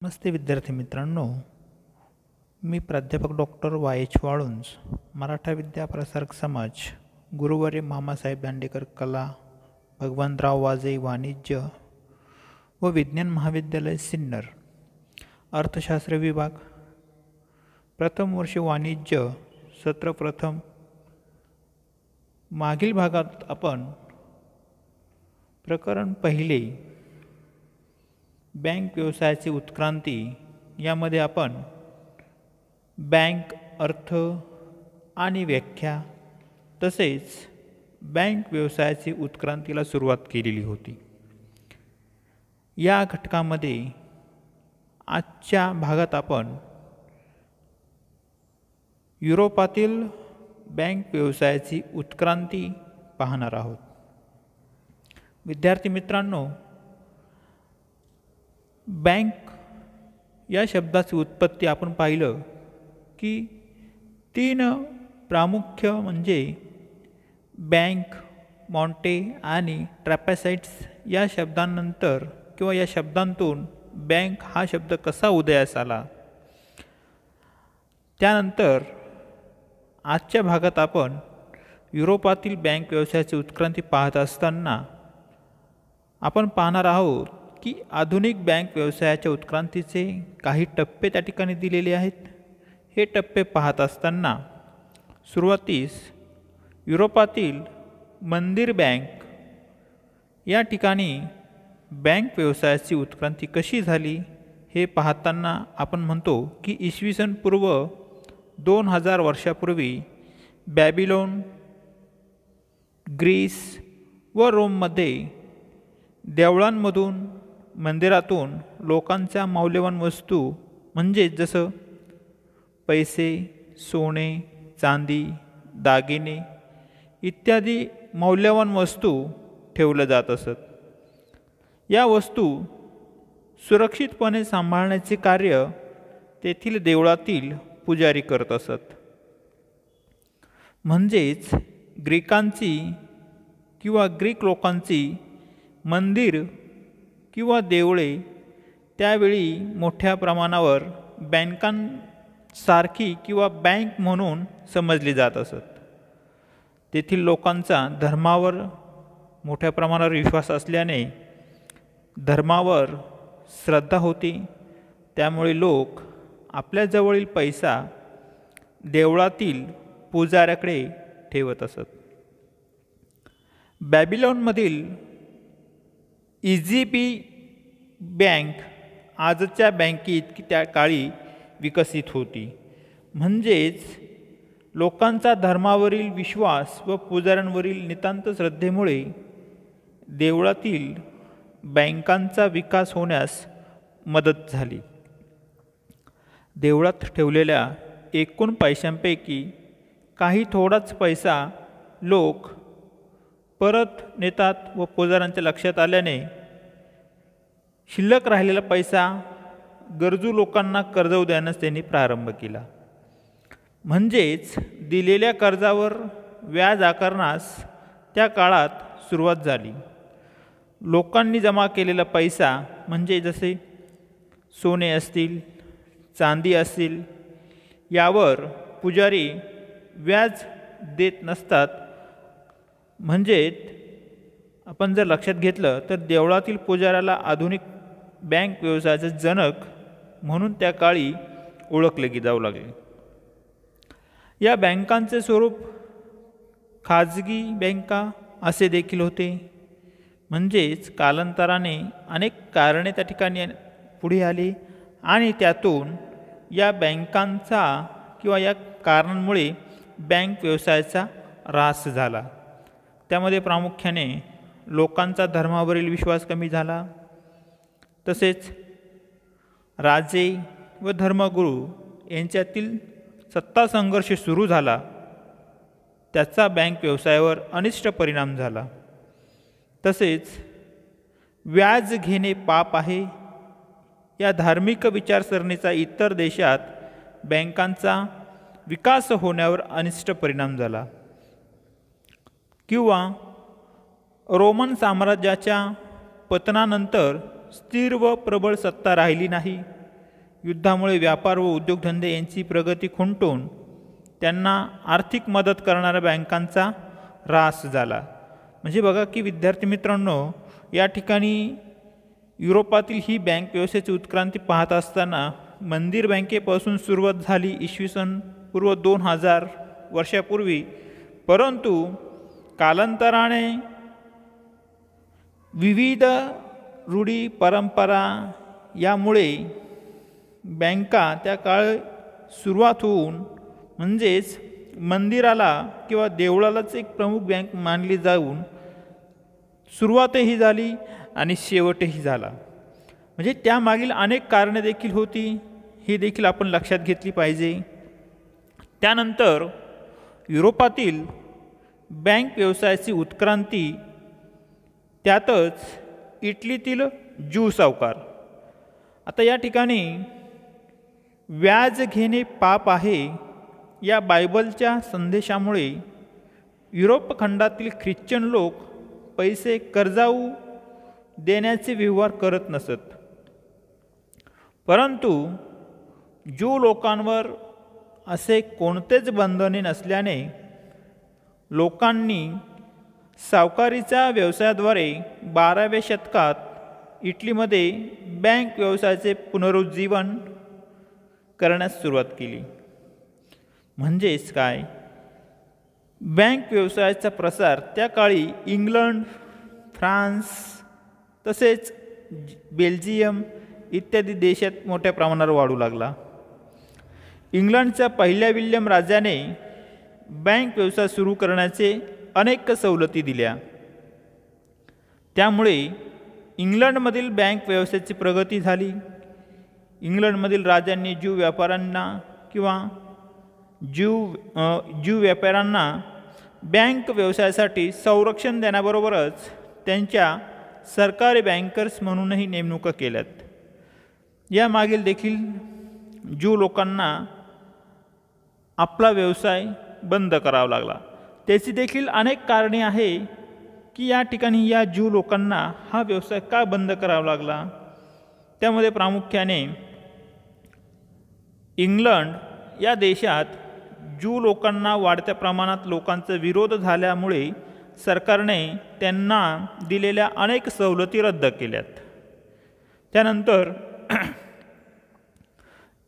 नमस्ते विद्यार्थी मित्रांनो, मी प्राध्यापक डॉक्टर वाय.एच. वाळुंज, मराठा विद्या प्रसारक समाज, गुरुवर्य मामासाहेब दांडेकर कला, भगवंतराव वाजई वाणिज्य व विज्ञान महाविद्यालय सिन्नर, अर्थशास्त्र विभाग, प्रथम वर्ष वाणिज्य, सत्र प्रथम. मागील भागात आपण प्रकरण पहिले बँक व्यवसायाची उत्क्रांती यामध्ये आपण बँक अर्थ आणि व्याख्या तसेच बँक व्यवसायाची उत्क्रांतीला सुरुवात केलेली होती. या घटकामध्ये आजच्या भागात आपण युरोपातील बँक व्यवसायाची उत्क्रांती पाहणार आहोत. विद्यार्थी मित्रांनो, बँक या शब्दाची उत्पत्ती आपण पाहिलं की तीन प्रामुख्य म्हणजे बँक, मॉन्टे आणि ट्रॅपेसाइट्स या शब्दांनंतर किंवा या शब्दांतून बँक हा शब्द कसा उदयास आला. त्यानंतर आजच्या भागात आपण युरोपातील बँक व्यवसायाची उत्क्रांती पाहत असताना आपण पाहणार आहोत की आधुनिक बँक व्यवसायाच्या उत्क्रांतीचे काही टप्पे त्या ठिकाणी दिलेले आहेत. हे टप्पे पाहत असताना सुरुवातीस युरोपातील मंदिर बँक या ठिकाणी बँक व्यवसायाची उत्क्रांती कशी झाली हे पाहताना आपण म्हणतो की इसवी सन पूर्व 2000 वर्षापूर्वी बॅबिलोन, ग्रीस व रोममध्ये देवळांमधून, मंदिरातून लोकांच्या मौल्यवान वस्तू म्हणजे जसं पैसे, सोने, चांदी, दागिने इत्यादी मौल्यवान वस्तू ठेवल्या जात असत. या वस्तू सुरक्षितपणे सांभाळण्याचे कार्य तेथील देवळातील पुजारी करत असत. म्हणजेच ग्रीकांची किंवा ग्रीक लोकांची मंदिर किंवा देवळे त्यावेळी मोठ्या प्रमाणावर बँकांसारखी किंवा बँक म्हणून समजली जात असत. तेथील लोकांचा धर्मावर मोठ्या प्रमाणावर विश्वास असल्याने धर्मावर श्रद्धा होती. त्यामुळे लोक आपल्याजवळील पैसा देवळातील पुजाऱ्याकडे ठेवत असत. बॅबिलोनमधील इजिबी बँक आजच्या बँकेइतकी त्या काळी विकसित होती. म्हणजेच लोकांचा धर्मावरील विश्वास व पुजाऱ्यांवरील नितांत श्रद्धेमुळे देवळातील बँकांचा विकास होण्यास मदत झाली. देवळात ठेवलेल्या एकूण पैशांपैकी काही थोडाच पैसा लोक परत नेतात व पुजाऱ्यांच्या लक्षात आल्याने शिल्लक राहिलेला पैसा गरजू लोकांना कर्ज देण्यास त्यांनी प्रारंभ केला. म्हणजेच दिलेल्या कर्जावर व्याज आकारण्यास त्या काळात सुरुवात झाली. लोकांनी जमा केलेला पैसा म्हणजे जसे सोने असतील, चांदी असतील यावर पुजारी व्याज देत नसतात. म्हणजेच आपण जर लक्षात घेतलं तर देवळातील पुजाऱ्याला आधुनिक बँक व्यवसायाचे जनक म्हणून त्या काळी ओळखले जाऊ लागले. या बँकांचे स्वरूप खाजगी बँका असे देखील होते. म्हणजेच कालांतराने अनेक कारणे त्या ठिकाणी पुढे आली आणि त्यातून या बँकांचा किंवा या कारणांमुळे बँक व्यवसायाचा ऱ्हास झाला. त्यामध्ये प्रामुख्याने लोकांचा धर्मावरील विश्वास कमी झाला. तसेच राजे व धर्मगुरू यांच्यातील सत्ता संघर्ष सुरू झाला. त्याचा बँक व्यवसायावर अनिष्ट परिणाम झाला. तसेच व्याज घेणे पाप आहे या धार्मिक विचारसरणीचा इतर देशात बँकांचा विकास होण्यावर अनिष्ट परिणाम झाला. किंवा रोमन साम्राज्याच्या पतनानंतर स्थिर व प्रबळ सत्ता राहिली नाही युद्धामुळे व्यापार व उद्योगधंदे यांची प्रगती खुंटून त्यांना आर्थिक मदत करणाऱ्या बँकांचा ऱ्हास झाला। म्हणजे बघा की विद्यार्थी मित्रांनो, या ठिकाणी युरोपातील ही बँक व्यवस्थेची उत्क्रांती पाहत असताना मंदिर बँकेपासून सुरुवात झाली इसवी सन पूर्व 2000 वर्षापूर्वी, परंतु कालांतराने विविध रूढी परंपरा यामुळे बँका त्या काळ सुरुवात होऊन म्हणजेच मंदिराला किंवा देवळालाच एक प्रमुख बँक मानली जाऊन सुरुवातही झाली आणि शेवटही झाला। म्हणजे त्यामागील अनेक कारणे देखील होती, ही देखील आपण लक्षात घेतली पाहिजे। त्यानंतर युरोपातील बँक व्यवसायाची उत्क्रांती, त्यातच इटलीतील ज्यू सावकार। आता या ठिकाणी व्याज घेणे पाप आहे या बायबलच्या संदेशामुळे युरोप खंडातील ख्रिश्चन लोक पैसे कर्जाऊ देण्याचे व्यवहार करत नसत, परंतु ज्यू लोकांवर असे कोणतेच बंधने नसल्याने लोकांनी सावकारीच्या व्यवसायाद्वारे 12व्या शतकात इटलीमध्ये बँक व्यवसायाचे पुनरुज्जीवन करण्यास सुरुवात केली। म्हणजेच काय, बँक व्यवसायाचा प्रसार त्या काळी इंग्लंड, फ्रान्स तसेच बेल्जियम इत्यादी देशात मोठ्या प्रमाणावर वाढू लागला। इंग्लंडच्या पहिल्या विल्यम राजाने बँक व्यवसाय सुरू करण्याचे अनेक सवलती दिल्या, त्यामुळे इंग्लंडमधील बँक व्यवसायाची प्रगती झाली। इंग्लंडमधील राजांनी ज्यू व्यापाऱ्यांना किंवा ज्यू व्यापाऱ्यांना बँक व्यवसायासाठी संरक्षण देण्याबरोबरच त्यांच्या सरकारी बँकर्स म्हणूनही नेमणुका केल्यात। यामागील देखील ज्यू लोकांना आपला व्यवसाय बंद करावा लागला। त्याची देखील अनेक कारणे आहे की या ठिकाणी या ज्यू लोकांना हा व्यवसाय का बंद करावा लागला। त्यामध्ये प्रामुख्याने इंग्लंड या देशात ज्यू लोकांना वाढत्या प्रमाणात लोकांचा विरोध झाल्यामुळे सरकारने त्यांना दिलेल्या अनेक सवलती रद्द केल्यात। त्यानंतर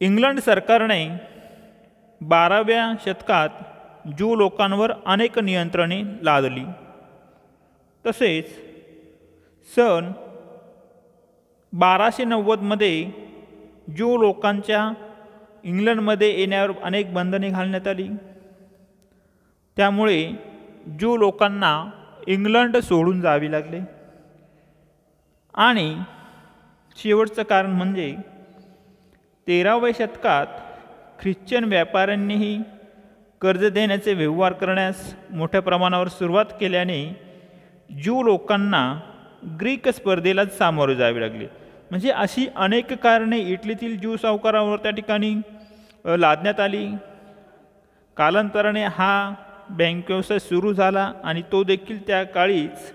इंग्लंड सरकारने 12व्या शतकात ज्यू लोकांवर अनेक नियंत्रणे लादली। तसेच सन 1290 मध्ये ज्यू लोकांच्या इंग्लंडमध्ये येण्यावर अनेक बंधने घालण्यात आली, त्यामुळे ज्यू लोकांना इंग्लंड सोडून जावे लागले। आणि शेवटचं कारण म्हणजे 13व्या शतकात ख्रिश्चन व्यापाऱ्यांनीही कर्ज देण्याचे व्यवहार करण्यास मोठ्या प्रमाणावर सुरुवात केल्याने ज्यू लोकांना ग्रीक स्पर्धेला सामोरे जावे लागले। म्हणजे अशी अनेक कारणे इटलीतील ज्यू सावकारावर त्या ठिकाणी लादण्यात आली। कालांतराने हा बँक व्यवसाय सुरू झाला आणि तो देखील त्या काळीच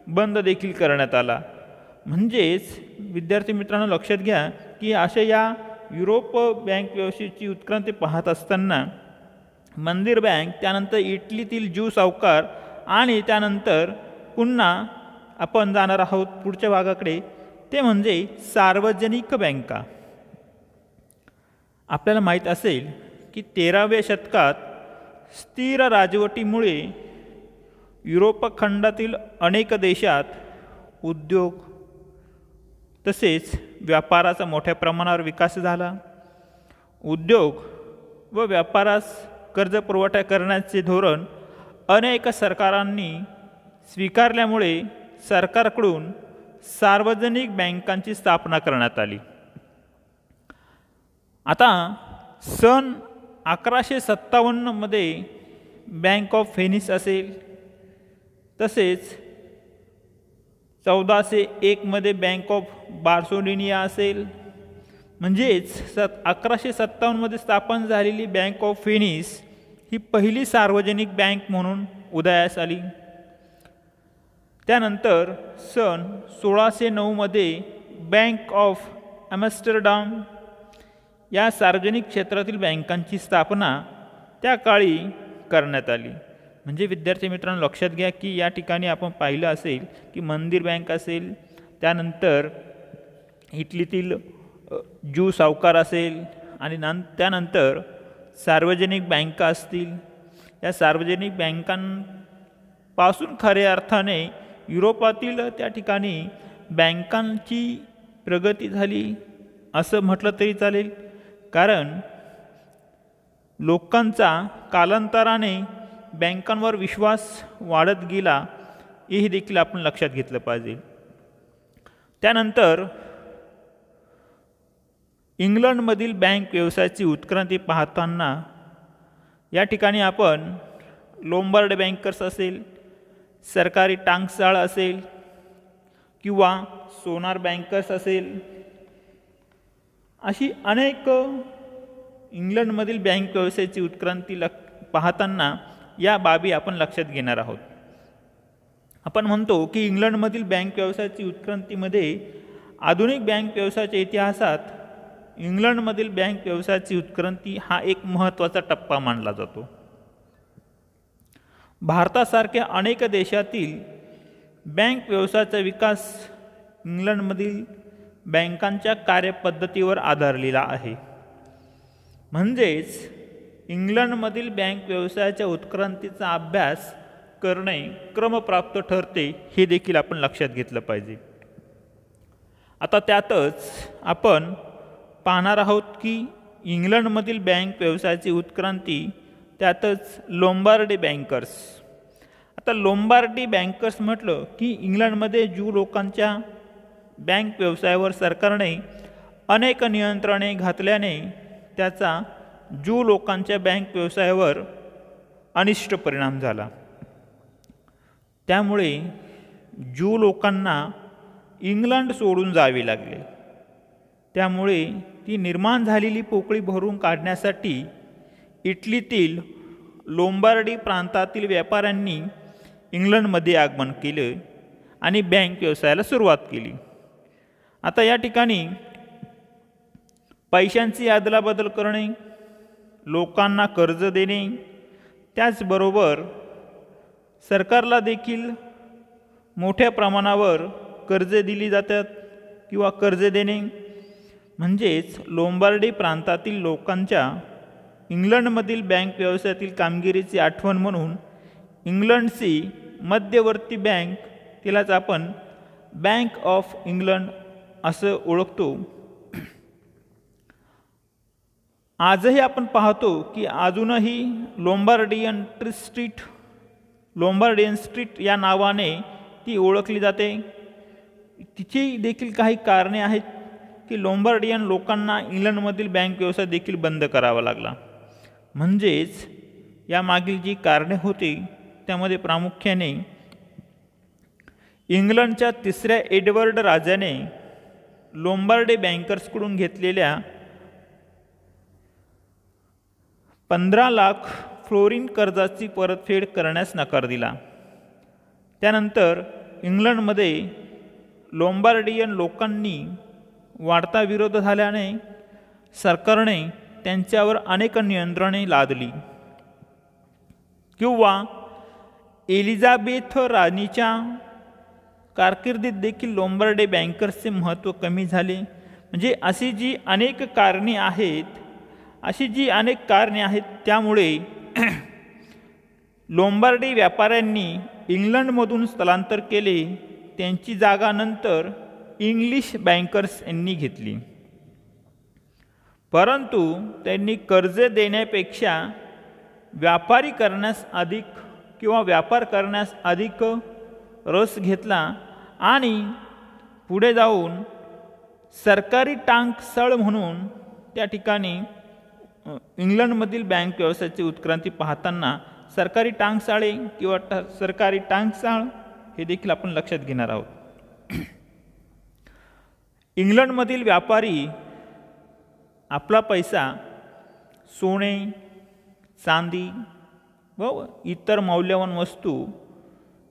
बंद देखील करण्यात आला। म्हणजेच विद्यार्थी मित्रांनो लक्षात घ्या की अशा या युरोप बँक व्यवस्थेची उत्क्रांती पाहत असताना मंदिर बँक, त्यानंतर इटलीतील ज्यू सावकार आणि त्यानंतर पुन्हा आपण जाणार आहोत पुढच्या भागाकडे, ते म्हणजे सार्वजनिक बँका। आपल्याला माहीत असेल की 13व्या शतकात स्थिर राजवटीमुळे युरोप खंडातील अनेक देशात उद्योग तसेच व्यापाराचा मोठ्या प्रमाणावर विकास झाला। उद्योग व व्यापारास कर्ज पुरवठा करण्याचे धोरण अनेक सरकारांनी स्वीकारल्यामुळे सरकारकडून सार्वजनिक बँकांची स्थापना करण्यात आली। आता सन 1157 मध्ये बँक ऑफ व्हेनिस असेल, तसेच 1401 मध्ये बँक ऑफ बार्सोलिनिया असेल। म्हणजेच 1157 मध्ये स्थापन झालेली बँक ऑफ व्हेनिस ही पहिली सार्वजनिक बँक म्हणून उदयास आली। त्यानंतर सन 1609 मध्ये बँक ऑफ ॲम्स्टरडॅम या सार्वजनिक क्षेत्रातील बँकांची स्थापना त्या काळी करण्यात आली. म्हणजे विद्यार्थी मित्रांनो लक्षात घ्या की या ठिकाणी आपण पाहिलं असेल की मंदिर बँक असेल, त्यानंतर इटलीतील ज्यू सावकार असेल आणि त्यानंतर सार्वजनिक बँका असतील. या सार्वजनिक बँकांपासून खऱ्या अर्थाने युरोपातील त्या ठिकाणी बँकांची प्रगती झाली असं म्हटलं तरी चालेल. कारण लोकांचा कालांतराने बँकांवर विश्वास वाढत गेला हे देखील आपण लक्षात घेतलं पाहिजे. त्यानंतर इंग्लंडमधील बँक व्यवसायाची उत्क्रांती पाहताना या ठिकाणी आपण लोंबार्ड बँकर्स असेल, सरकारी टांकसाळ असेल किंवा सोनार बँकर्स असेल, अशी अनेक इंग्लंडमधील बँक व्यवसायाची उत्क्रांती पाहताना या बाबी आपण लक्षात घेणार आहोत. आपण म्हणतो की इंग्लंडमधील बँक व्यवसायाची उत्क्रांतीमध्ये आधुनिक बँक व्यवसायाच्या इतिहासात इंग्लंडमधील बँक व्यवसायाची उत्क्रांती हा एक महत्त्वाचा टप्पा मानला जातो. भारतासारख्या अनेक देशातील बँक व्यवसायाचा विकास इंग्लंडमधील बँकांच्या कार्यपद्धतीवर आधारलेला आहे. म्हणजेच इंग्लंडमधील बँक व्यवसायाच्या उत्क्रांतीचा अभ्यास करणे क्रमप्राप्त ठरते हे देखील आपण लक्षात घेतलं पाहिजे. आता त्यातच आपण पाहणार आहोत की इंग्लंडमधील बँक व्यवसायाची उत्क्रांती, त्यातच लोंबार्डी बँकर्स. आता लोंबार्डी बँकर्स म्हटलं की इंग्लंडमध्ये ज्यू लोकांच्या बँक व्यवसायावर सरकारने अनेक नियंत्रणे घातल्याने त्याचा ज्यू लोकांच्या बँक व्यवसायावर अनिष्ट परिणाम झाला. त्यामुळे ज्यू लोकांना इंग्लंड सोडून जावे लागले. त्यामुळे ती निर्माण झालेली पोकळी भरून काढण्यासाठी इटलीतील लोंबार्डी प्रांतातील व्यापाऱ्यांनी इंग्लंडमध्ये आगमन केलं आणि बँक व्यवसायाला सुरुवात केली. आता या ठिकाणी पैशांची अदलाबदल करणे, लोकांना कर्ज देणे, त्याचबरोबर सरकारला देखील मोठ्या प्रमाणावर कर्ज दिली जातात किंवा कर्ज देणे, म्हणजेच लोंबार्डी प्रांतातील लोकांच्या इंग्लंडमधील बँक व्यवसायातील कामगिरीची आठवण म्हणून इंग्लंडची मध्यवर्ती बँक, तिलाच आपण बँक ऑफ इंग्लंड असं ओळखतो. आजही आपण पाहतो की अजूनही लोंबार्डियन स्ट्रीट या नावाने ती ओळखली जाते. तिची देखील काही कारणे आहेत की लोंबार्डियन लोकांना इंग्लंडमधील बँक व्यवसाय देखील बंद करावा लागला. म्हणजेच यामागील जी कारणे होती त्यामध्ये प्रामुख्याने इंग्लंडच्या 3ऱ्या एडवर्ड राजाने लोंबार्डी बँकर्सकडून घेतलेल्या 15 लाख फ्लोरिन कर्जाची परतफेड करण्यास नकार दिला. त्यानंतर इंग्लंडमध्ये लोंबार्डियन लोकांनी वाढता विरोध झाल्याने सरकारने त्यांच्यावर अनेक नियंत्रणे लादली. किंवा एलिझाबेथ राणीच्या कारकिर्दीत देखील लोंबार्डी बँकर्सचे महत्त्व कमी झाले. म्हणजे अशी जी अनेक कारणे आहेत त्यामुळे लोंबार्डी व्यापाऱ्यांनी इंग्लंडमधून स्थलांतर केले. त्यांची जागा नंतर इंग्लिश बँकर्स यांनी घेतली. परंतु त्यांनी कर्ज देण्यापेक्षा व्यापार करण्यास अधिक रस घेतला आणि पुढे जाऊन सरकारी टांकसाळ म्हणून त्या ठिकाणी इंग्लंडमधील बँक व्यवसायाची उत्क्रांती पाहताना सरकारी टांकसाळे किंवा सरकारी टांकसाळ हे देखील आपण लक्षात घेणार आहोत. इंग्लंडमधील व्यापारी आपला पैसा सोने, चांदी व इतर मौल्यवान वस्तू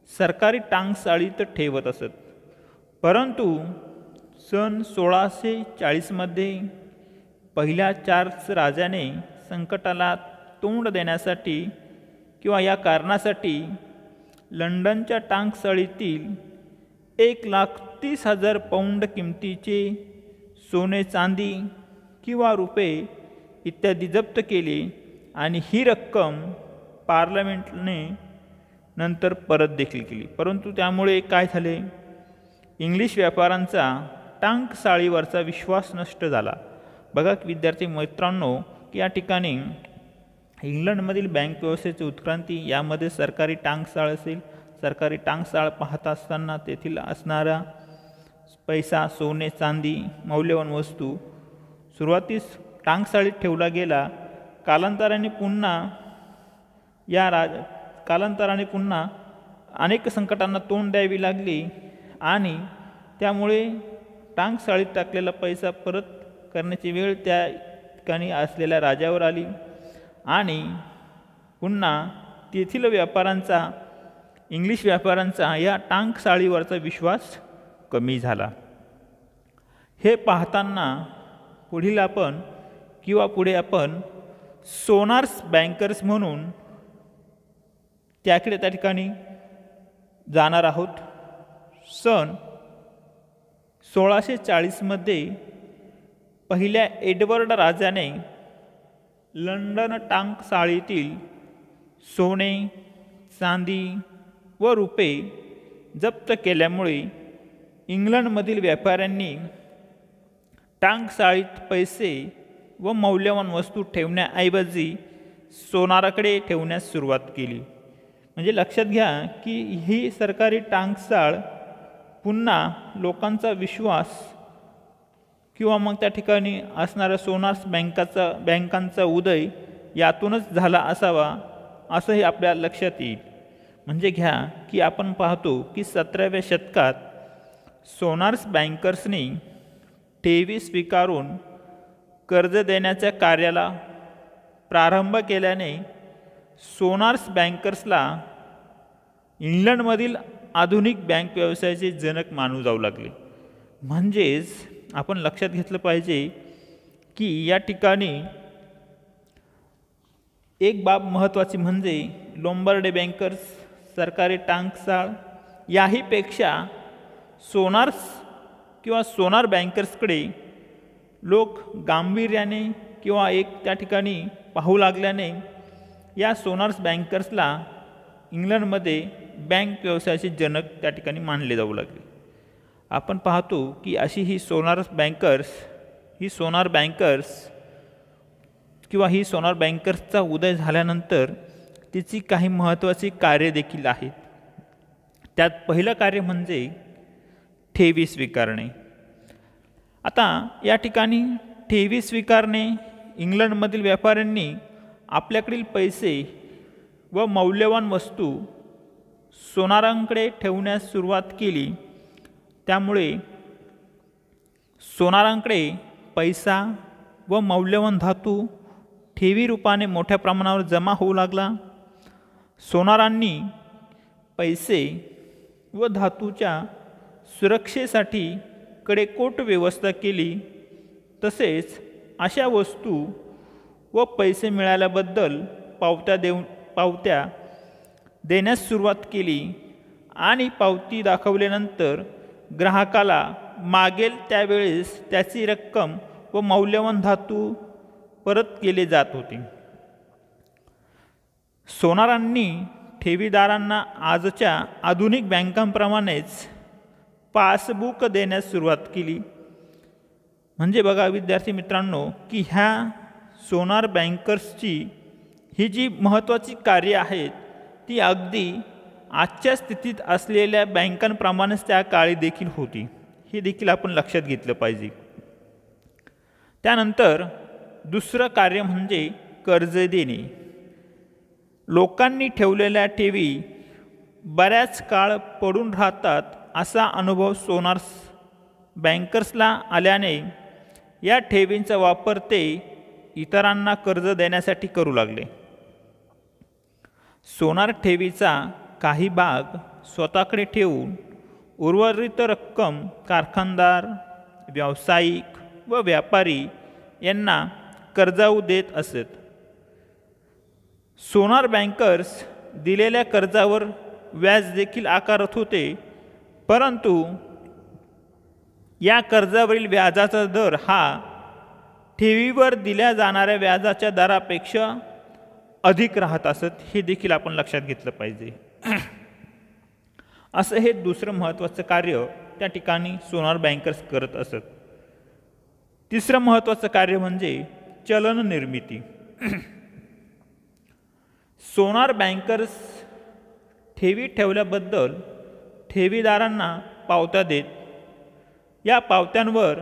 सरकारी टांकसाळीत ठेवत असत. परंतु सन 1640 मध्ये पहिल्या चार्ल्स राजाने संकटाला तोंड देण्यासाठी किंवा या कारणासाठी लंडनच्या टांकसाळीतील 1,30,000 पाऊंड किमतीचे सोने, चांदी किंवा रुपये इत्यादी जप्त केले आणि ही रक्कम पार्लमेंटने नंतर परत देखील केली. परंतु त्यामुळे काय झाले, इंग्लिश व्यापाऱ्यांचा टांकसाळीवरचा विश्वास नष्ट झाला. बघा विद्यार्थी मित्रांनो, की या ठिकाणी इंग्लंडमधील बँक व्यवस्थेची उत्क्रांती, यामध्ये सरकारी टांकसाळ असेल. सरकारी टांकसाळ पाहत असताना तेथील असणारा पैसा, सोने, चांदी, मौल्यवान वस्तू सुरुवातीस टांकसाळीत ठेवला गेला. कालांतराने पुन्हा अनेक संकटांना तोंड द्यावी लागली आणि त्यामुळे टांकसाळीत टाकलेला पैसा परत करण्याची वेळ त्या ठिकाणी असलेल्या राजावर आली आणि पुन्हा तेथील इंग्लिश व्यापाऱ्यांचा या टांकसाळीवरचा विश्वास कमी झाला. हे पाहताना पुढे आपण सोनार्स बँकर्स म्हणून त्या ठिकाणी जाणार आहोत. सन 1640 पहिल्या एडवर्ड राजाने लंडन टांकसाळीतील सोने, चांदी व रुपये जप्त केल्यामुळे इंग्लंडमधील व्यापाऱ्यांनी टांकसाळीत पैसे व मौल्यवान वस्तू ठेवण्याऐवजी सोनाराकडे ठेवण्यास सुरुवात केली. म्हणजे लक्षात घ्या की ही सरकारी टांकसाळ पुन्हा लोकांचा विश्वास किंवा मग त्या ठिकाणी असणाऱ्या सोनार्स बँकांचा उदय यातूनच झाला असावा असंही आपल्या लक्षात येईल. म्हणजे घ्या की आपण पाहतो की 17व्या शतकात सोनार्स बँकर्सनी ठेवी स्वीकारून कर्ज देण्याच्या कार्याला प्रारंभ केल्याने सोनार्स बँकर्सला इंग्लंडमधील आधुनिक बँक व्यवसायाचे जनक मानू जाऊ लागले. म्हणजेच आपण लक्षात घेतलं पाहिजे की या ठिकाणी एक बाब महत्त्वाची म्हणजे लोंबार्डे बँकर्स, सरकारी टांकसाळ याहीपेक्षा सोनार बँकर्सकडे लोक गांभीर्याने किंवा त्या ठिकाणी पाहू लागल्याने या सोनार्स बँकर्सला इंग्लंडमध्ये बँक व्यवसायाचे जनक त्या ठिकाणी मानले जाऊ लागले. आपण पाहतो की अशी ही सोनार बँकर्सचा उदय झाल्यानंतर तिची काही महत्त्वाची कार्य देखील आहेत. त्यात पहिलं कार्य म्हणजे ठेवी स्वीकारणे. आता या ठिकाणी ठेवी स्वीकारणे, इंग्लंडमधील व्यापाऱ्यांनी आपल्याकडील पैसे व मौल्यवान वस्तू सोनारांकडे ठेवण्यास सुरुवात केली. त्यामुळे सोनारांकडे पैसा व मौल्यवान धातू ठेवी रूपाने मोठ्या प्रमाणावर जमा होऊ लागला. सोनारांनी पैसे व धातूच्या सुरक्षेसाठी कडेकोट व्यवस्था केली. तसेच अशा वस्तू व पैसे मिळाल्याबद्दल पावत्या देण्यास सुरुवात केली आणि पावती दाखवल्यानंतर ग्राहकाला मागेल त्यावेळेस त्याची रक्कम व मौल्यवान धातू परत केले जात होते. सोनारांनी ठेवीदारांना आजच्या आधुनिक बँकांप्रमाणेच पासबुक देण्यास सुरुवात केली. म्हणजे बघा विद्यार्थी मित्रांनो की ह्या सोनार बँकर्सची ही जी महत्त्वाची कार्य आहेत ती अगदी आजच्या स्थितीत असलेल्या बँकांप्रमाणेच त्या काळी देखील होती. हे देखील आपण लक्षात घेतलं पाहिजे. त्यानंतर दुसरं कार्य म्हणजे कर्ज देणे. लोकांनी ठेवलेल्या ठेवी बऱ्याच काळ पडून राहतात असा अनुभव सोनार्स बँकर्सला आल्याने या ठेवींचा वापर ते इतरांना कर्ज देण्यासाठी करू लागले. सोनार ठेवीचा काही भाग स्वतःकडे ठेवून उर्वरित रक्कम कारखानदार, व्यावसायिक व व्यापारी यांना कर्जाऊ देत असत. सोनार बँकर्स दिलेल्या कर्जावर व्याज देखील आकारत होते, परंतु या कर्जावरील व्याजाचा दर हा ठेवीवर दिल्या जाणाऱ्या व्याजाच्या दरापेक्षा अधिक राहत असत. हे देखील आपण लक्षात घेतलं पाहिजे. असं हे दुसरं महत्त्वाचं कार्य त्या ठिकाणी सोनार बँकर्स करत असत. तिसरं महत्त्वाचं कार्य म्हणजे चलन निर्मिती. सोनार बँकर्स ठेवी ठेवल्याबद्दल ठेवीदारांना पावत्या देत. या पावत्यांवर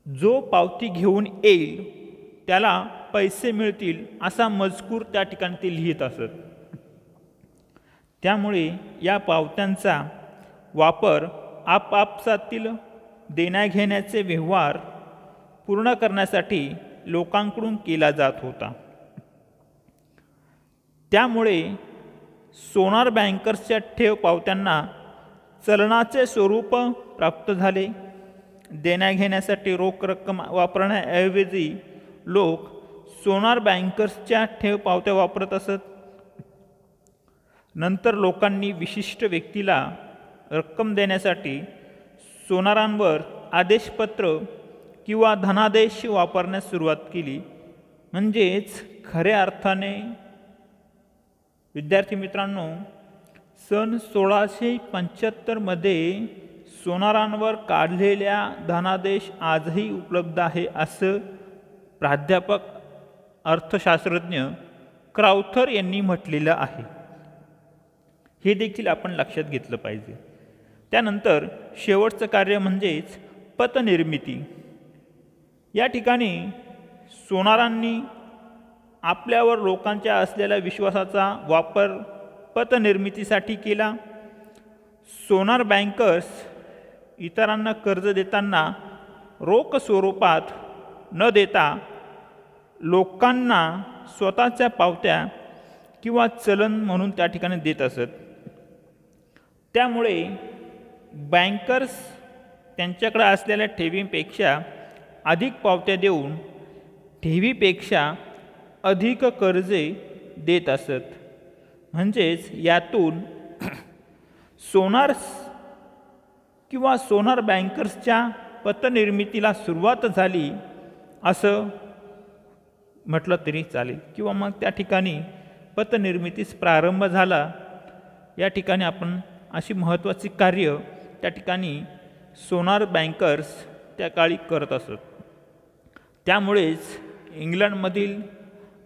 जो पावती घेऊन येईल त्याला पैसे मिळतील असा मजकूर त्या ठिकाणी ते लिहित असत. त्यामुळे या पावत्यांचा वापर आपापसातील देण्याघेण्याचे व्यवहार पूर्ण करण्यासाठी लोकांकडून केला जात होता. त्यामुळे सोनार बँकर्सच्या ठेव पावत्यांना चलनाचे स्वरूप प्राप्त झाले. देण्याघेण्यासाठी रोख रक्कम वापरण्याऐवजी लोक सोनार बँकर्सच्या ठेव पावत्या वापरत असत. नंतर लोकांनी विशिष्ट व्यक्तीला रक्कम देण्यासाठी सोनारांवर आदेशपत्र किंवा धनादेश वापरण्यास सुरुवात केली. म्हणजेच खऱ्या अर्थाने विद्यार्थी मित्रांनो, सन 1675 सोनारांवर काढलेल्या धनादेश आजही उपलब्ध आहे असं प्राध्यापक अर्थशास्त्रज्ञ क्राउथर यांनी म्हटलेलं आहे. हे देखील आपण लक्षात घेतलं पाहिजे. त्यानंतर शेवटचं कार्य म्हणजेच पतनिर्मिती. या ठिकाणी सोनारांनी आपल्यावर लोकांच्या असलेल्या विश्वासाचा वापर पतनिर्मितीसाठी केला. सोनार बँकर्स इतरांना कर्ज देताना रोख स्वरूपात न देता लोकांना स्वतःच्या पावत्या किंवा चलन म्हणून त्या ठिकाणी देत असत. त्यामुळे बँकर्स त्यांच्याकडे असलेल्या ठेवींपेक्षा अधिक पावत्या देऊन ठेवीपेक्षा अधिक कर्जे देत असत. म्हणजेच यातून सोनार्स किंवा सोनार बँकर्सच्या पतनिर्मितीला सुरुवात झाली असं म्हटलं तरी चालेल, किंवा मग त्या ठिकाणी पतनिर्मितीस प्रारंभ झाला. या ठिकाणी आपण अशी महत्त्वाची कार्य त्या ठिकाणी सोनार बँकर्स त्या काळी करत असत. त्यामुळेच इंग्लंडमधील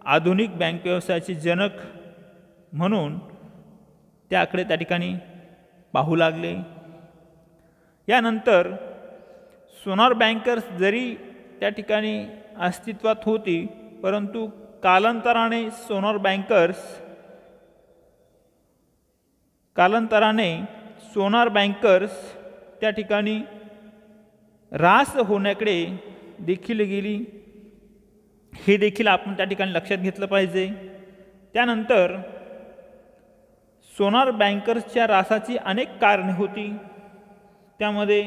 आधुनिक बँक व्यवसायाचे जनक म्हणून त्याकडे त्या ठिकाणी पाहू लागले. यानंतर सोनार बँकर्स जरी त्या ठिकाणी अस्तित्वात होती, परंतु कालांतराने सोनार बँकर्स त्या ठिकाणी ऱ्हास होण्याकडे देखील गेली. हे देखील आपण त्या ठिकाणी लक्षात घेतलं पाहिजे. त्यानंतर सोनार बँकर्सच्या ऱ्हासाची अनेक कारणे होती. त्यामध्ये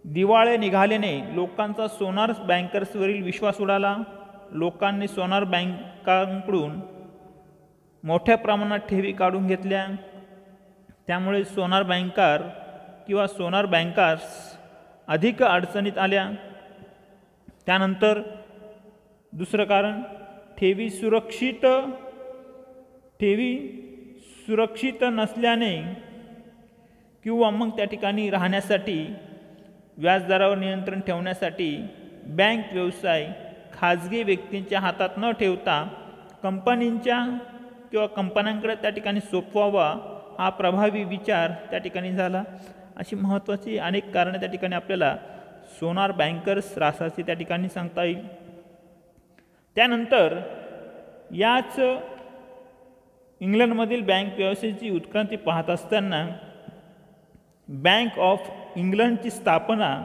दिवाळे निघाल्याने लोकांचा सोनार बँकर्सवरील विश्वास उडाला. लोकांनी सोनार बँकांकडून मोठ्या प्रमाणात ठेवी काढून घेतल्या. त्यामुळे सोनार बँकर किंवा सोनार बँकर्स अधिक अडचणीत आल्या. त्यानंतर दुसरं कारण, ठेवी सुरक्षित नसल्याने किंवा मग त्या ठिकाणी राहण्यासाठी व्याजदरावर नियंत्रण ठेवण्यासाठी बँक व्यवसाय खाजगी व्यक्तींच्या हातात न ठेवता कंपनींच्या किंवा कंपन्यांकडे त्या ठिकाणी सोपवावा हा प्रभावी विचार त्या ठिकाणी झाला. अशी महत्त्वाची अनेक कारणे त्या ठिकाणी आपल्याला सोनार बँकर्स ऱ्हासाची त्या ठिकाणी सांगता येईल. त्यानंतर याच इंग्लंडमधील बँक व्यवस्थेची उत्क्रांती पाहत असताना बँक ऑफ इंग्लंडची स्थापना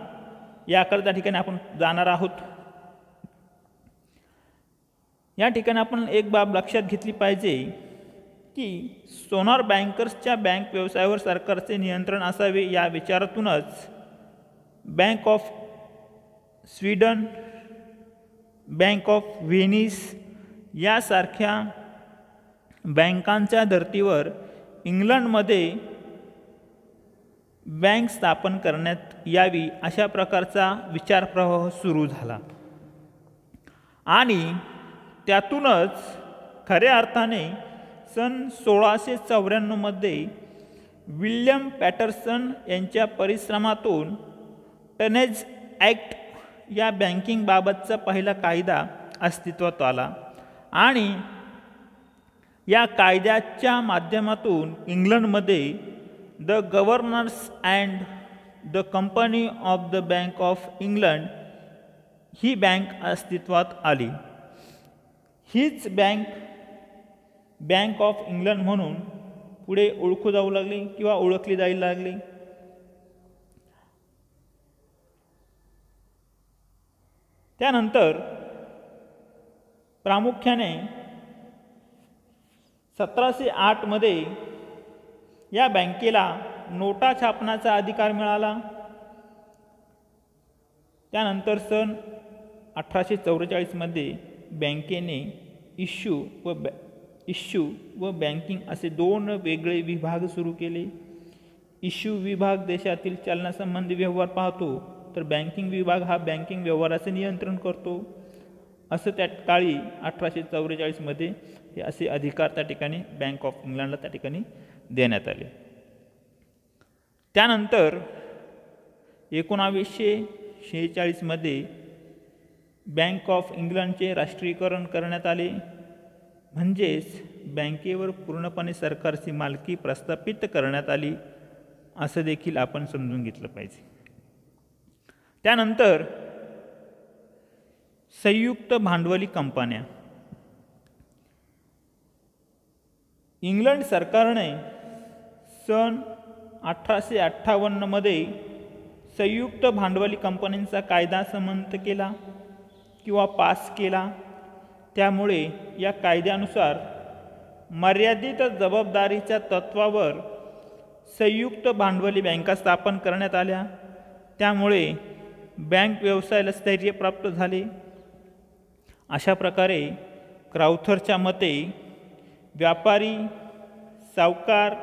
याकडे त्या ठिकाणी आपण जाणार आहोत. या ठिकाणी आपण एक बाब लक्षात घेतली पाहिजे की सोनार बँकर्सच्या बँक व्यवसायावर सरकारचे नियंत्रण असावे या विचारातूनच Bank of Sweden, Bank of Venice यासारख्या बँकांच्या धर्तीवर इंग्लंडमध्ये बँक स्थापन करण्यात यावी अशा प्रकारचा विचारप्रवाह सुरू झाला आणि त्यातूनच खऱ्या अर्थाने सन 1694 विल्यम पॅटरसन यांच्या परिश्रमातून टनेज ॲक्ट या बँकिंगबाबतचा पहिला कायदा अस्तित्वात आला आणि या कायद्याच्या माध्यमातून इंग्लंडमध्ये the governor's and the company of the bank of England he bank अस्तित्वात आली. हीच बँक ऑफ इंग्लंड म्हणून पुढे ओळखू जाऊ लागली किंवा ओळखली जायला लागली. त्यानंतर प्रामुख्याने 1708 मध्ये या बँकेला नोटा छापण्याचा अधिकार मिळाला. त्यानंतर सन 1844 मध्ये बँकेने इश्यू व बँकिंग असे दोन वेगळे विभाग सुरू केले. इश्यू विभाग देशातील चलनासंबंधी व्यवहार पाहतो, तर बँकिंग विभाग हा बँकिंग व्यवहाराचे नियंत्रण करतो. असं त्या काळी 1844 मध्ये हे असे अधिकार त्या ठिकाणी बँक ऑफ इंग्लंडला त्या ठिकाणी देण्यात आले. त्यानंतर 1946 मध्ये बँक ऑफ इंग्लंडचे राष्ट्रीयकरण करण्यात आले. म्हणजेच बँकेवर पूर्णपणे सरकारची मालकी प्रस्थापित करण्यात आली असं देखील आपण समजून घेतलं पाहिजे. त्यानंतर संयुक्त भांडवली कंपन्या. इंग्लंड सरकारने सन 1858 मध्ये संयुक्त भांडवली कंपन्यांचा कायदा संमत केला किंवा पास केला. त्यामुळे या कायद्यानुसार मर्यादित जबाबदारीच्या तत्वावर संयुक्त भांडवली बँका स्थापन करण्यात आल्या. त्यामुळे बँक व्यवसायाला स्थैर्य प्राप्त झाले. अशा प्रकारे क्राउथरच्या मते व्यापारी, सावकार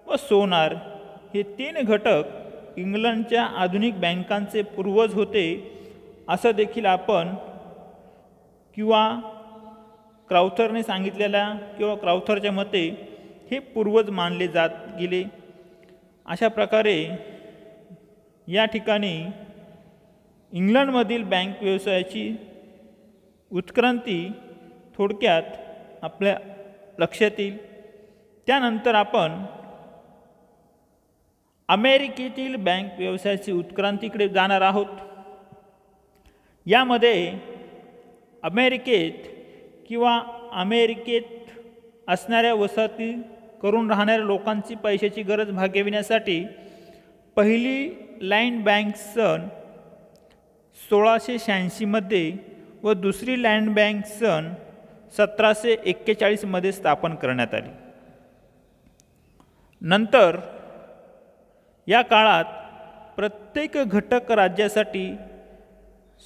व सोनार हे तीन घटक इंग्लंडच्या आधुनिक बँकांचे पूर्वज होते असं देखील आपण किंवा क्राउथरने सांगितलेल्या किंवा क्राउथरच्या मते हे पूर्वज मानले जात गेले. अशा प्रकारे या ठिकाणी इंग्लंडमधील बँक व्यवसायाची उत्क्रांती थोडक्यात आपल्या लक्षात येईल. त्यानंतर आपण अमेरिकेतील बँक व्यवसायाची उत्क्रांतीकडे जाणार आहोत. यामध्ये अमेरिकेत असणाऱ्या वसाहती करून राहणाऱ्या लोकांची पैशाची गरज भागविण्यासाठी पहिली लँड बँक सन 1686 मध्ये व दुसरी लँड बँक सन 1741 मध्ये स्थापन करण्यात आली. नंतर या काळात प्रत्येक घटक राज्यासाठी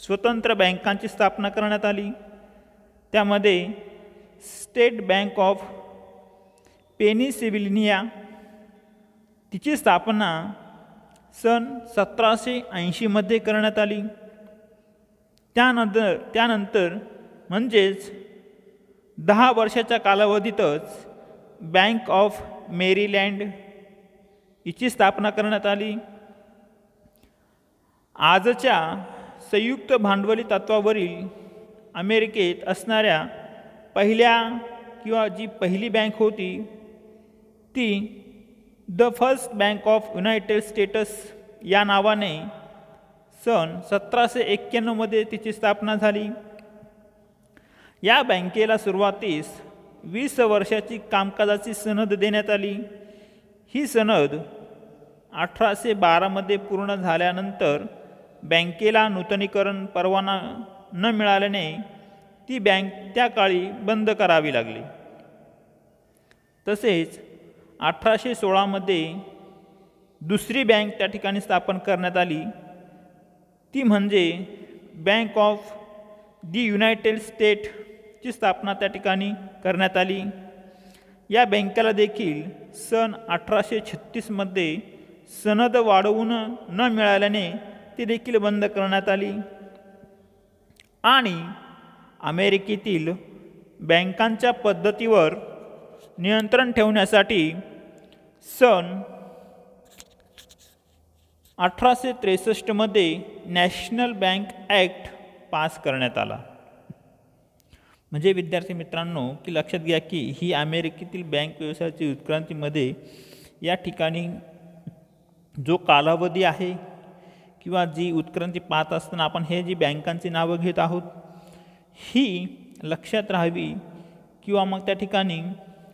स्वतंत्र बँकांची स्थापना करण्यात आली. त्यामध्ये स्टेट बँक ऑफ पेनिसिल्व्हेनिया तिची स्थापना सन 1780 मध्ये करण्यात आली. त्यानंतर म्हणजेच 10 वर्षाच्या कालावधीतच बँक ऑफ मेरीलँड हिची स्थापना करण्यात आली. आजच्या संयुक्त भांडवली तत्वावरील अमेरिकेत असणाऱ्या जी पहिली बँक होती ती the first bank of United states या नावाने सन 1791 मध्ये तिची स्थापना झाली. या बँकेला सुरुवातीस 20 वर्षाची कामकाजाची सनद देण्यात आली. ही सनद 1812 मध्ये पूर्ण झाल्यानंतर बँकेला नूतनीकरण परवाना न मिळाल्याने ती बँक त्या काळी बंद करावी लागली. तसेच 1816 मध्ये दुसरी बँक त्या ठिकाणी स्थापन करण्यात आली. ती म्हणजे बँक ऑफ दी युनायटेड स्टेटची स्थापना त्या ठिकाणी करण्यात आली. या बँकेला देखील सन 1836मध्ये सनद वाढवून न मिळाल्याने ती देखील बंद करण्यात आली. आणि अमेरिकेतील बँकांच्या पद्धतीवर नियंत्रण ठेवण्यासाठी सन 1863मध्ये नॅशनल बँक ॲक्ट पास करण्यात आला. म्हणजे विद्यार्थी मित्रांनो की लक्षात घ्या की ही अमेरिकेतील बँक व्यवसायाची उत्क्रांतीमध्ये या ठिकाणी जो कालावधी आहे किंवा जी उत्क्रांती पाहत असताना आपण हे जी बँकांची नावं घेत आहोत ही लक्षात राहावी किंवा मग त्या ठिकाणी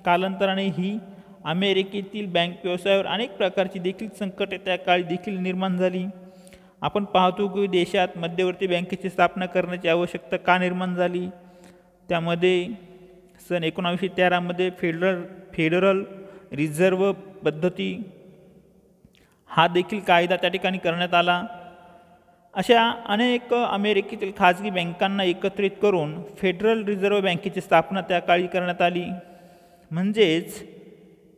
कालांतराने ही अमेरिकेतील बँक व्यवसायावर अनेक प्रकारची देखील संकटे त्या काळी देखील निर्माण झाली. आपण पाहतो की देशात मध्यवर्ती बँकेची स्थापना करण्याची आवश्यकता का निर्माण झाली. त्यामध्ये सन 1913मध्ये फेडरल रिझर्व्ह पद्धती हा देखील कायदा त्या ठिकाणी करण्यात आला. अशा अनेक अमेरिकेतील खाजगी बँकांना एकत्रित करून फेडरल रिझर्व्ह बँकेची स्थापना त्या काळी करण्यात आली. म्हणजेच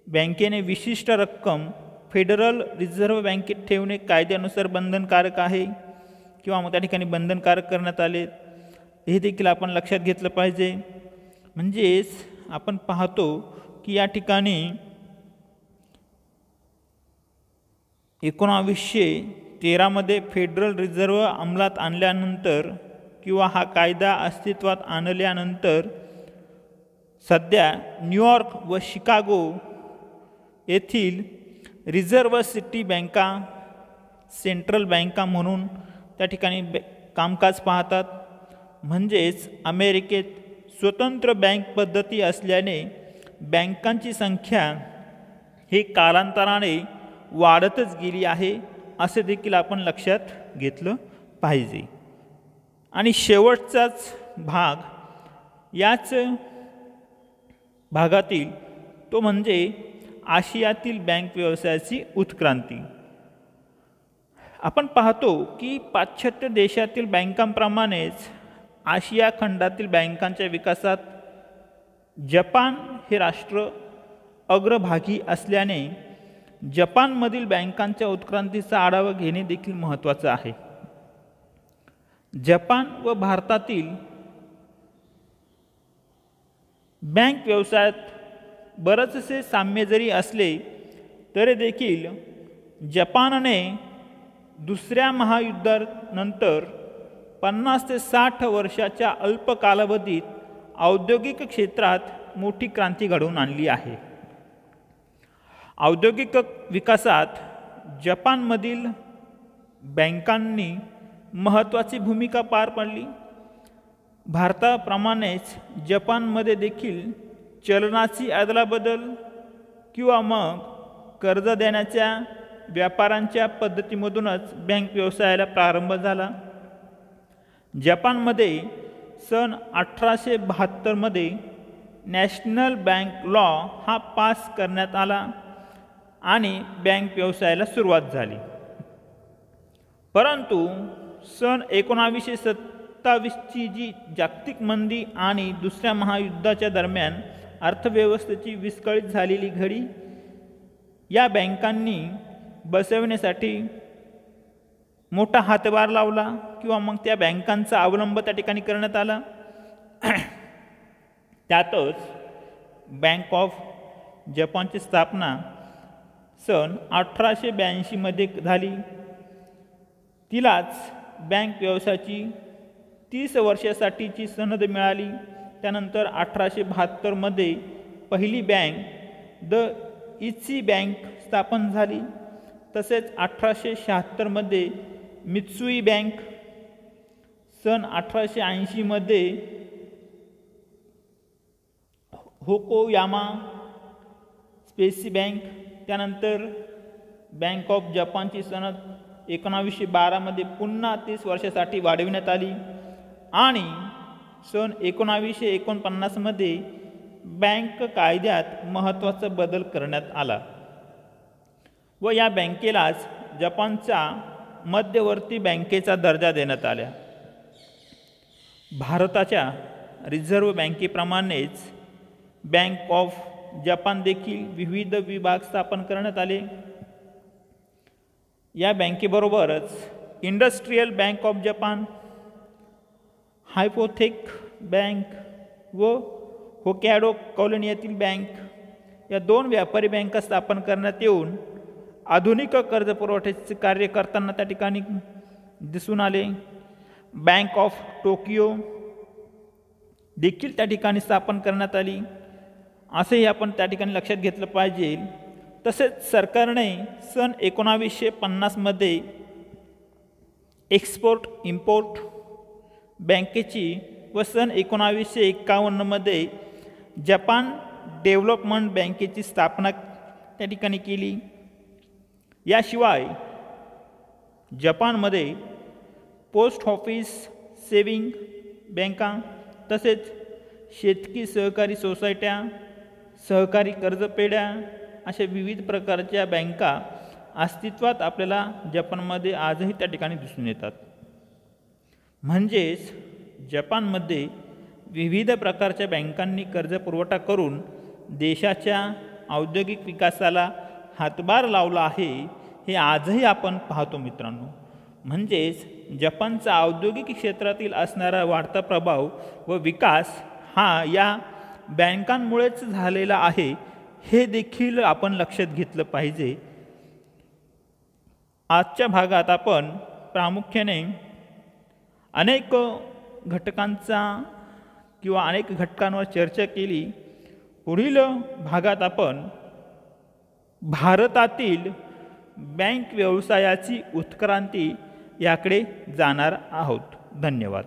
बँकेने विशिष्ट रक्कम फेडरल रिझर्व्ह बँकेत ठेवणे कायद्यानुसार बंधनकारक आहे किंवा मग त्या ठिकाणी बंधनकारक करण्यात आले. हे देखील आपण लक्षात घेतलं पाहिजे. म्हणजेच आपण पाहतो की या ठिकाणी 1913मध्ये फेडरल रिझर्व्ह अंमलात आणल्यानंतर किंवा हा कायदा अस्तित्वात आणल्यानंतर सध्या न्यूयॉर्क व शिकागो येथील रिझर्व्ह सिटी बँका सेंट्रल बँका म्हणून त्या ठिकाणी कामकाज पाहतात. म्हणजेच अमेरिकेत स्वतंत्र बँक पद्धती असल्याने बँकांची संख्या ही कालांतराने वाढतच गेली आहे असे देखील आपण लक्षात घेतलं पाहिजे. आणि शेवटचाच भाग याच भागातील तो म्हणजे आशियातील बँक व्यवसायाची उत्क्रांती. आपण पाहतो की पाश्चात्य देशातील बँकांप्रमाणेच आशिया खंडातील बँकांच्या विकासात जपान हे राष्ट्र अग्रभागी असल्याने जपानमधील बँकांच्या उत्क्रांतीचा आढावा घेणे देखील महत्त्वाचं आहे. जपान व भारतातील बँक व्यवसायात बरेचसे साम्य जरी असले तरी देखील जपानने दुसऱ्या महायुद्धानंतर 50 ते 60 वर्षाच्या अल्प कालावधीत औद्योगिक क्षेत्रात मोठी क्रांती घडवून आणली आहे. औद्योगिक विकासात जपानमधील बँकांनी महत्त्वाची भूमिका पार पाडली. भारताप्रमाणेच जपानमध्ये देखील चलनाची अदलाबदल किंवा मग कर्ज देण्याच्या व्यापारांच्या पद्धतीमधूनच बँक व्यवसायाला प्रारंभ झाला. जपानमध्ये सन 1872मध्ये नॅशनल बँक लॉ हा पास करण्यात आला आणि बँक व्यवसायाला सुरुवात झाली. परंतु सन 1927ची जी जागतिक मंदी आणि दुसऱ्या महायुद्धाच्या दरम्यान अर्थव्यवस्थेची विस्कळीत झालेली घडी या बँकांनी बसविण्यासाठी मोठा हातभार लावला किंवा मग त्या बँकांचा अवलंब त्या ठिकाणी करण्यात आला. त्यातच बँक ऑफ जपानची स्थापना सन 1882मध्ये झाली. तिलाच बँक व्यवसायाची 30 वर्षासाठीची सनद मिळाली. त्यानंतर 1872मध्ये पहिली बँक द इची बँक स्थापन झाली. तसेच 1876मध्ये मित्सुई बँक, सन 1880मध्ये होकोयामा स्पेसी बँक, त्यानंतर बँक ऑफ जपानची सनद 1912मध्ये पुन्हा 30 वर्षासाठी वाढविण्यात आली आणि सन 1949मध्ये बँक कायद्यात महत्त्वाचा बदल करण्यात आला व या बँकेलाच जपानच्या मध्यवर्ती बँकेचा दर्जा देण्यात आला. भारताच्या रिझर्व्ह बँकेप्रमाणेच बँक ऑफ जपान देखील विविध विभाग स्थापन करण्यात आले. या बँकेबरोबरच Industrial Bank of Japan, Hypothec Bank व होकॅडो कॉलनीतील बँक या 2 व्यापारी बँका स्थापन करण्यात येऊन आधुनिक कर्ज पुरवठ्याचे कार्य करताना त्या ठिकाणी दिसून आले. बँक ऑफ टोकियो देखील त्या ठिकाणी स्थापन करण्यात आली, असेही आपण त्या ठिकाणी लक्षात घेतलं पाहिजे. तसेच सरकारने सन 1950 एक्सपोर्ट इम्पोर्ट बँकेची व सन 1951 जपान डेव्हलपमेंट बँकेची स्थापना त्या ठिकाणी केली. याशिवाय जपानमध्ये पोस्ट ऑफिस, सेविंग बँका तसेच शेतकी सहकारी सोसायट्या, सहकारी कर्जपेढ्या अशा विविध प्रकारच्या बँका अस्तित्वात आपल्याला जपानमध्ये आजही त्या ठिकाणी दिसून येतात. म्हणजेच जपानमध्ये विविध प्रकारच्या बँकांनी कर्ज पुरवठा करून देशाच्या औद्योगिक विकासाला हातभार लावला आहे, हे आजही आपण पाहतो मित्रांनो. म्हणजेच जपानचा औद्योगिक क्षेत्रातील असणारा वाढता प्रभाव व विकास हा या बँकांमुळेच झालेला आहे, हे देखील आपण लक्षात घेतलं पाहिजे. आजच्या भागात आपण प्रामुख्याने अनेक घटकांचा किंवा अनेक घटकांवर चर्चा केली. पुढील भागात आपण भारतातील बँक व्यवसायाची उत्क्रांती याकडे जाणार आहोत. धन्यवाद.